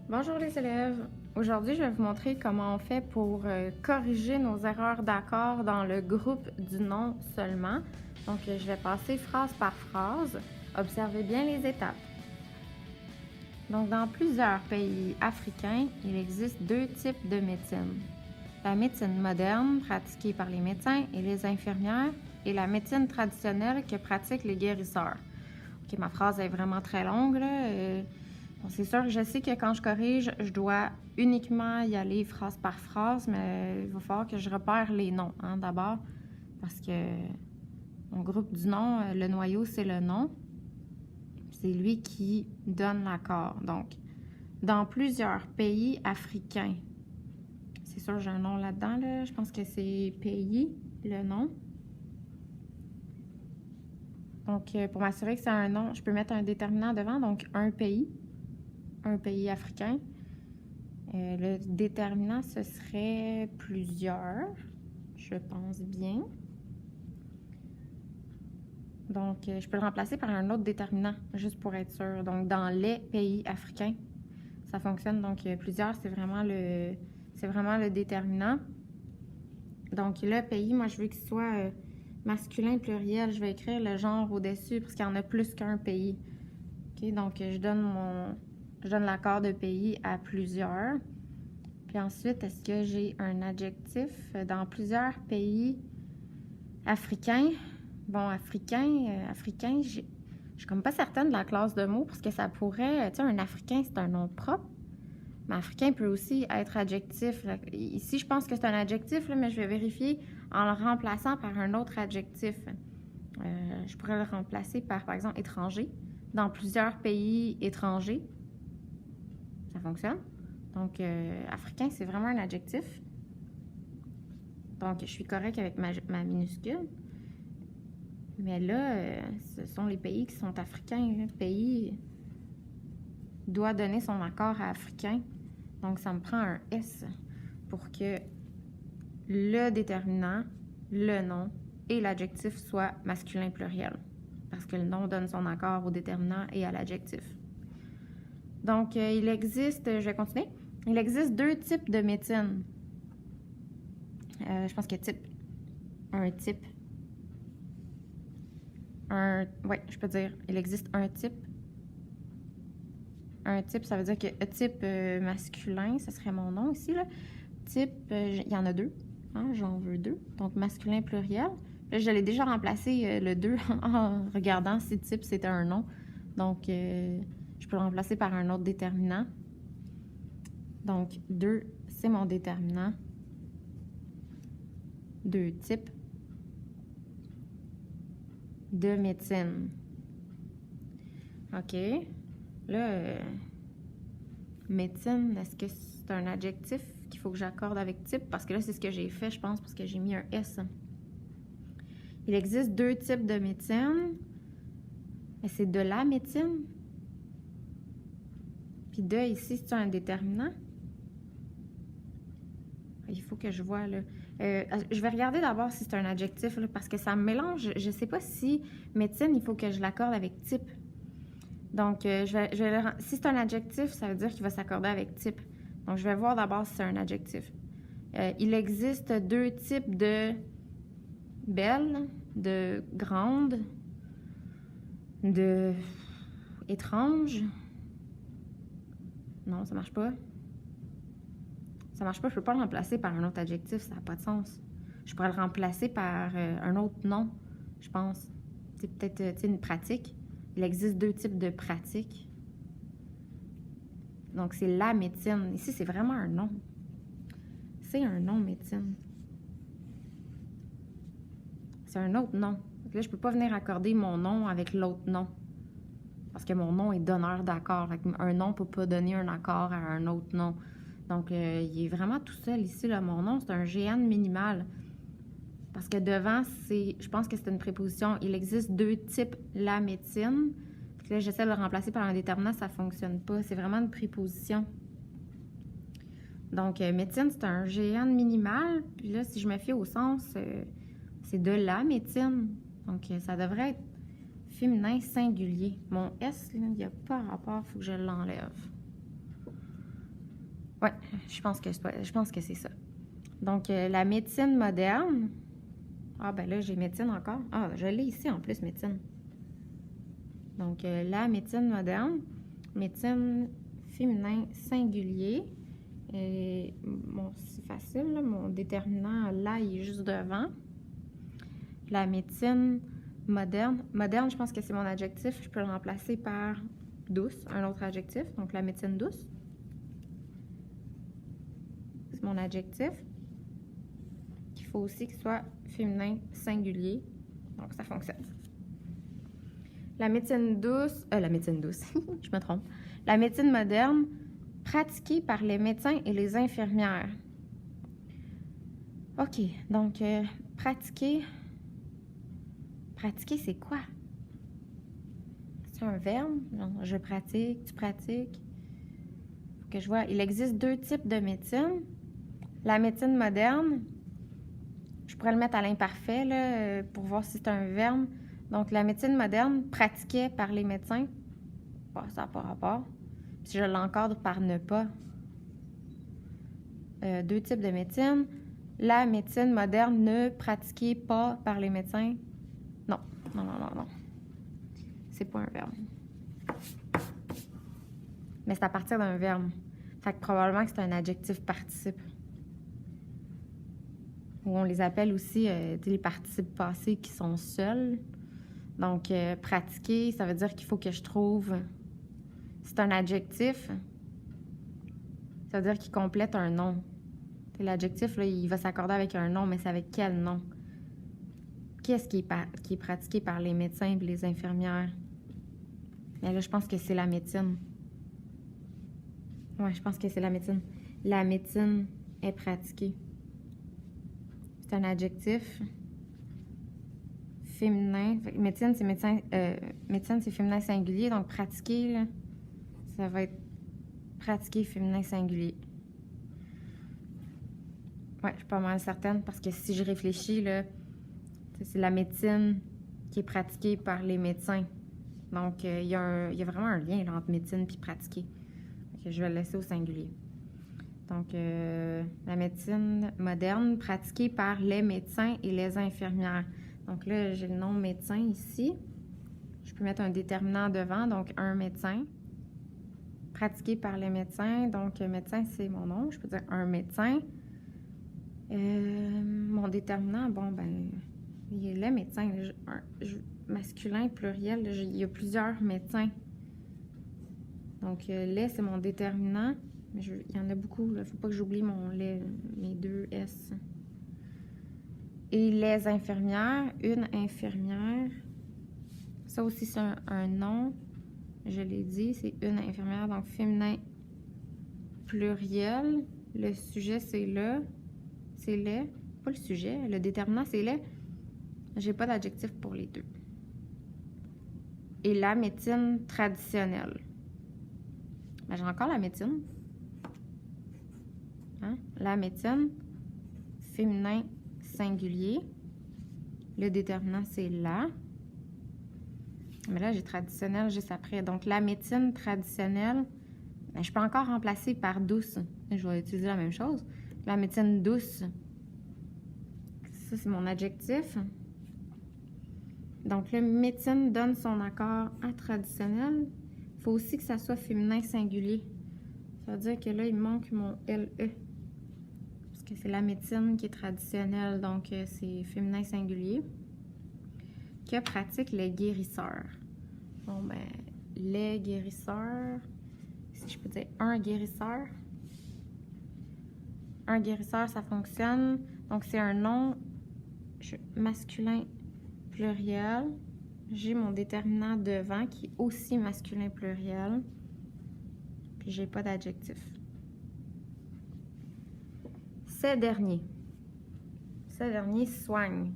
Bonjour les élèves! Aujourd'hui, je vais vous montrer comment on fait pour corriger nos erreurs d'accord dans le groupe du nom seulement. Donc, je vais passer phrase par phrase. Observez bien les étapes. Donc, dans plusieurs pays africains, il existe deux types de médecine. La médecine moderne, pratiquée par les médecins et les infirmières, et la médecine traditionnelle que pratiquent les guérisseurs. Ok, ma phrase est vraiment très longue, là. Bon, c'est sûr que je sais que quand je corrige, je dois uniquement y aller phrase par phrase, mais il va falloir que je repère les noms d'abord, parce que mon groupe du nom, le noyau, c'est le nom. C'est lui qui donne l'accord. Donc, dans plusieurs pays africains, c'est sûr, j'ai un nom là-dedans, là. Je pense que c'est pays, le nom. Donc, pour m'assurer que c'est un nom, je peux mettre un déterminant devant, donc un pays africain. Le déterminant, ce serait plusieurs, je pense bien. Donc, je peux le remplacer par un autre déterminant, juste pour être sûr. Donc, dans les pays africains, ça fonctionne. Donc, plusieurs, c'est vraiment le déterminant. Donc, le pays, moi, je veux qu'il soit masculin pluriel. Je vais écrire le genre au-dessus parce qu'il y en a plus qu'un pays. OK? Donc, je donne l'accord de pays à plusieurs. Puis ensuite, est-ce que j'ai un adjectif dans plusieurs pays africains? Bon, africain, je suis comme pas certaine de la classe de mots parce que ça pourrait, tu sais, un africain, c'est un nom propre, mais africain peut aussi être adjectif. Ici, je pense que c'est un adjectif, là, mais je vais vérifier en le remplaçant par un autre adjectif. Je pourrais le remplacer par exemple, étranger. Dans plusieurs pays étrangers, ça fonctionne. Donc, africain, c'est vraiment un adjectif. Donc, je suis correcte avec ma minuscule. Mais là, ce sont les pays qui sont africains. Le pays doit donner son accord à africain. Donc, ça me prend un S pour que le déterminant, le nom et l'adjectif soient masculin pluriel. Parce que le nom donne son accord au déterminant et à l'adjectif. Donc, il existe, je vais continuer, il existe deux types de médecine. Je pense que oui, je peux dire, il existe un type. Un type, ça veut dire que type masculin, ça serait mon nom ici, là. Type, il y en a deux, j'en veux deux. Donc, masculin pluriel. Là, je l'ai déjà remplacé le 2 en regardant si type c'était un nom. Donc, je peux le remplacer par un autre déterminant. Donc, 2, c'est mon déterminant. 2 types de médecine. OK. Là, médecine, est-ce que c'est un adjectif qu'il faut que j'accorde avec type? Parce que là, c'est ce que j'ai fait, je pense, parce que j'ai mis un S. Il existe deux types de médecine. Mais c'est de la médecine. Puis de, ici, c'est un déterminant. Il faut que je vois, là. Je vais regarder d'abord si c'est un adjectif, là, parce que ça me mélange. Je ne sais pas si médecine, il faut que je l'accorde avec type. Donc, si c'est un adjectif, ça veut dire qu'il va s'accorder avec type. Donc, je vais voir d'abord si c'est un adjectif. Il existe deux types de belle, de grande, de étrange. Non, ça marche pas. Ça marche pas, je peux pas le remplacer par un autre adjectif, ça n'a pas de sens. Je pourrais le remplacer par un autre nom, je pense. C'est peut-être une pratique. Il existe deux types de pratiques. Donc, c'est la médecine. Ici, c'est vraiment un nom. C'est un nom, médecine. C'est un autre nom. Donc là, je peux pas venir accorder mon nom avec l'autre nom. Parce que mon nom est donneur d'accord. Un nom ne peut pas donner un accord à un autre nom. Donc, il est vraiment tout seul ici, là. Mon nom, c'est un GN minimal. Parce que devant, je pense que c'est une préposition. Il existe deux types, la médecine. Puis là, j'essaie de le remplacer par un déterminant, ça ne fonctionne pas. C'est vraiment une préposition. Donc, médecine, c'est un GN minimal. Puis là, si je me fie au sens, c'est de la médecine. Donc, ça devrait être féminin singulier. Mon S, là, il n'y a pas rapport, il faut que je l'enlève. Ouais, je pense que c'est ça. Donc, la médecine moderne. Ah, ben là, j'ai médecine encore. Ah, je l'ai ici en plus, médecine. Donc, la médecine moderne, médecine féminin singulier. Et, bon, c'est facile, là, mon déterminant, là, il est juste devant. La médecine moderne. Moderne, je pense que c'est mon adjectif. Je peux le remplacer par douce, un autre adjectif. Donc, la médecine douce. C'est mon adjectif. Il faut aussi qu'il soit féminin singulier. Donc, ça fonctionne. La médecine douce, je me trompe. La médecine moderne, pratiquée par les médecins et les infirmières. OK, donc pratiquer. Pratiquer, c'est quoi? C'est un verbe? Non, je pratique, tu pratiques. Faut que je vois. Il existe 2 types de médecine. La médecine moderne, je pourrais le mettre à l'imparfait là, pour voir si c'est un verbe. Donc, la médecine moderne, pratiquée par les médecins. Bon, ça n'a pas rapport. Si je l'encadre par ne pas. 2 types de médecine. La médecine moderne ne pratiquée pas par les médecins. Non. C'est pas un verbe. Mais c'est à partir d'un verbe. Fait que probablement que c'est un adjectif participe. Ou on les appelle aussi les participes passés qui sont seuls. Donc, pratiquer, ça veut dire qu'il faut que je trouve... C'est un adjectif. Ça veut dire qu'il complète un nom. L'adjectif, là, il va s'accorder avec un nom, mais c'est avec quel nom? Qu'est-ce qui est pratiqué par les médecins et les infirmières? Mais là, je pense que c'est la médecine. Ouais, je pense que c'est la médecine. La médecine est pratiquée. C'est un adjectif féminin. Médecine, c'est féminin singulier, donc pratiquer, là, ça va être pratiquer féminin singulier. Ouais, je suis pas mal certaine parce que si je réfléchis, là, c'est la médecine qui est pratiquée par les médecins. Donc, il y a vraiment un lien là, entre médecine et pratiquer. Donc, je vais le laisser au singulier. Donc, la médecine moderne pratiquée par les médecins et les infirmières. Donc là, j'ai le nom médecin ici. Je peux mettre un déterminant devant, donc un médecin. Pratiqué par les médecins, donc médecin, c'est mon nom. Je peux dire un médecin. Mon déterminant, bon, ben, il est le médecin. Masculin, pluriel, il y a plusieurs médecins. Donc, les, c'est mon déterminant. Mais il y en a beaucoup, il ne faut pas que j'oublie mes 2 S. Et les infirmières, une infirmière. Ça aussi, c'est un nom. Je l'ai dit, c'est une infirmière, donc féminin pluriel. Le sujet, c'est le. C'est les. Pas le sujet, le déterminant, c'est les. J'ai pas d'adjectif pour les 2. Et la médecine traditionnelle. Ben, j'ai encore la médecine. Hein? La médecine, féminin singulier. Le déterminant, c'est la. Mais là, j'ai traditionnel juste après. Donc, la médecine traditionnelle, ben, je peux encore remplacer par douce. Je vais utiliser la même chose. La médecine douce. Ça, c'est mon adjectif. Donc, la médecine donne son accord à traditionnel. Il faut aussi que ça soit féminin singulier. Ça veut dire que là, il manque mon LE. Parce que c'est la médecine qui est traditionnelle. Donc, c'est féminin singulier. Que pratiquent les guérisseurs? Bon, ben, les guérisseurs, si je peux dire un guérisseur. Un guérisseur, ça fonctionne. Donc, c'est un nom masculin pluriel. J'ai mon déterminant devant qui est aussi masculin pluriel. Puis, j'ai pas d'adjectif. Ces derniers. Ces derniers soignent.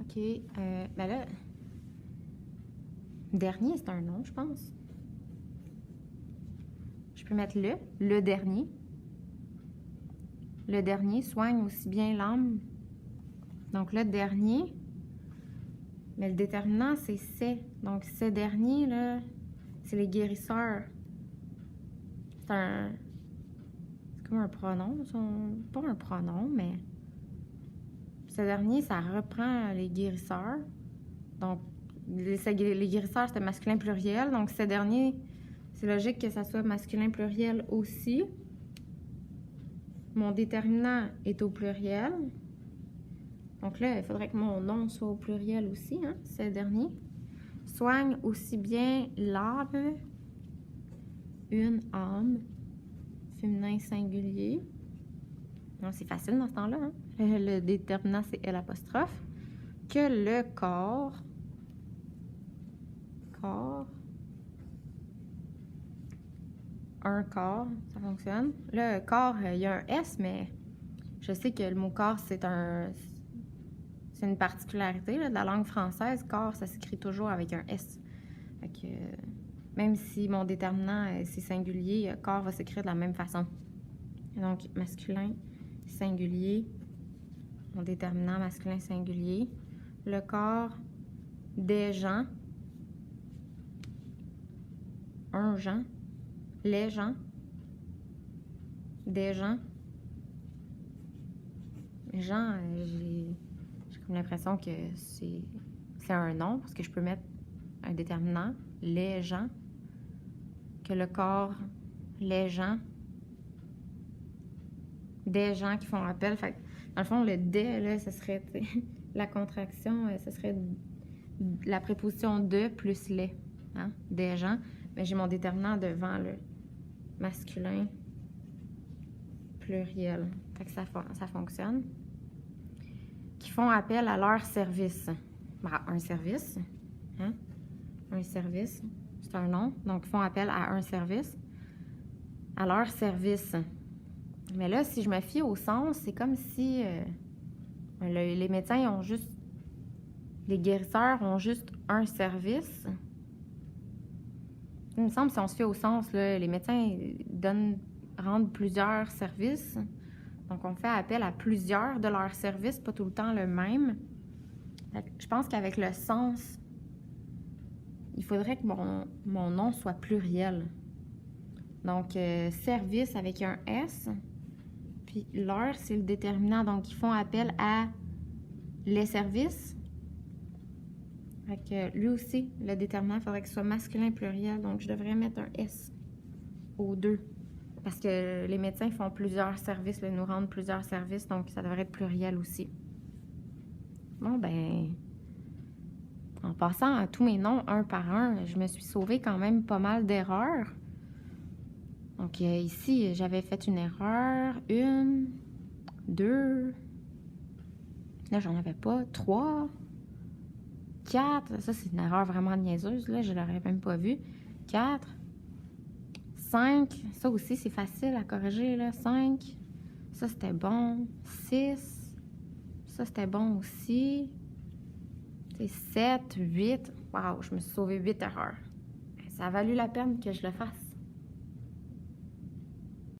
OK. Ben là, dernier, c'est un nom, je pense. Je peux mettre le dernier. Le dernier soigne aussi bien l'âme. Donc, le dernier, mais le déterminant, c'est ces. Donc, ces derniers, là, c'est les guérisseurs. C'est un comme un pronom. Pas un pronom, mais ce dernier, ça reprend les guérisseurs. Donc, les guérisseurs, c'était masculin pluriel. Donc, ce dernier, c'est logique que ça soit masculin pluriel aussi. Mon déterminant est au pluriel. Donc là, il faudrait que mon nom soit au pluriel aussi, hein, ce dernier. Soigne aussi bien l'âme, une âme, féminin singulier. Non, c'est facile dans ce temps-là, hein? Le déterminant, c'est L', que le corps, un corps, ça fonctionne. Le corps, il y a un S, mais je sais que le mot corps, c'est une particularité là, de la langue française. Corps, ça s'écrit toujours avec un S. Fait que, même si mon déterminant, c'est singulier, corps va s'écrire de la même façon. Donc, masculin, singulier, mon déterminant masculin singulier. Le corps, des gens, un gens, les gens, des gens. Gens, j'ai comme l'impression que c'est un nom, parce que je peux mettre un déterminant, les gens, que le corps, les gens, des gens qui font appel. Fait dans le fond, le des, là, ce serait la contraction, ce serait la préposition de plus les, hein, des gens. Mais j'ai mon déterminant devant le masculin pluriel. Fait que ça fonctionne. Qui font appel à leur service. Un service, hein? Un service, c'est un nom. Donc, ils font appel à un service, à leur service. Mais là, si je me fie au sens, c'est comme si les médecins ont juste, les guérisseurs ont juste un service. Il me semble, si on se fie au sens, là, les médecins rendent plusieurs services. Donc, on fait appel à plusieurs de leurs services, pas tout le temps le même. Je pense qu'avec le sens, il faudrait que mon nom soit pluriel. Donc, service avec un S, puis leur, c'est le déterminant. Donc, ils font appel à les services. Fait que lui aussi, le déterminant, il faudrait qu'il soit masculin pluriel. Donc, je devrais mettre un S aux deux. Parce que les médecins font plusieurs services, là, nous rendent plusieurs services, donc ça devrait être pluriel aussi. Bon, ben, en passant à tous mes noms un par un, je me suis sauvée quand même pas mal d'erreurs. Donc ici, j'avais fait une erreur. 1, 2, là, j'en avais pas. 3, 4, ça, c'est une erreur vraiment niaiseuse, là, je l'aurais même pas vue. 4, 5, ça aussi, c'est facile à corriger, là. 5, ça, c'était bon. 6, ça, c'était bon aussi. C'est 7, 8. Wow, je me suis sauvée 8 erreurs. Ça a valu la peine que je le fasse.